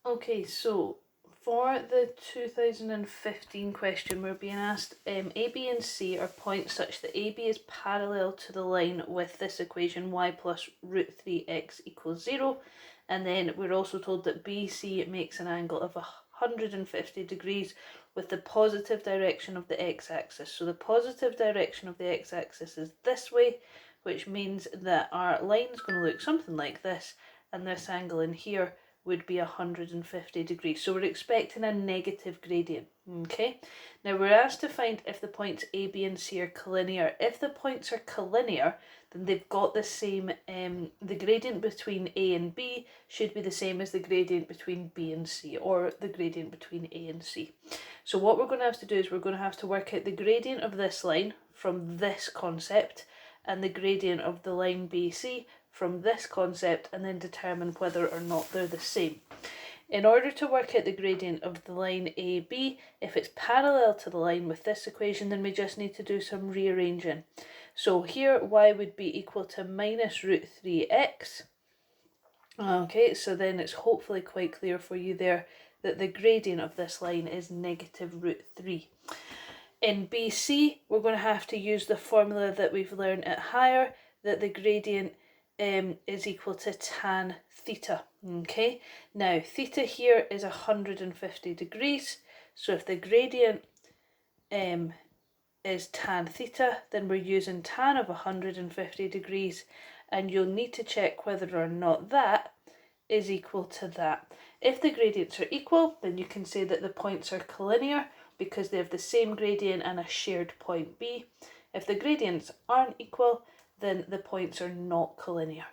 Okay, so for the 2015 question, we're being asked A, B, and C are points such that AB is parallel to the line with this equation y plus root 3x equals 0. And then we're also told that BC makes an angle of 150 degrees with the positive direction of the x-axis. So the positive direction of the x-axis is this way, which means that our line is going to look something like this, and this angle in here would be 150 degrees. So we're expecting a negative gradient. Okay, now we're asked to find if the points A, B, and C are collinear. If the points are collinear, then they've got the same, the gradient between A and B should be the same as the gradient between B and C, or the gradient between A and C. So what we're going to have to do is we're going to have to work out the gradient of this line from this concept, and the gradient of the line BC from this concept, and then determine whether or not they're the same. In order to work out the gradient of the line AB, if it's parallel to the line with this equation, then we just need to do some rearranging. So here y would be equal to minus root 3x. Okay, so then it's hopefully quite clear for you there that the gradient of this line is negative root 3. In BC, we're going to have to use the formula that we've learned at higher, that the gradient is equal to tan theta. Okay, now theta here is 150 degrees, so if the gradient is tan theta, then we're using tan of 150 degrees, and you'll need to check whether or not that is equal to that. If the gradients are equal, then you can say that the points are collinear because they have the same gradient and a shared point B. If the gradients aren't equal, then the points are not collinear.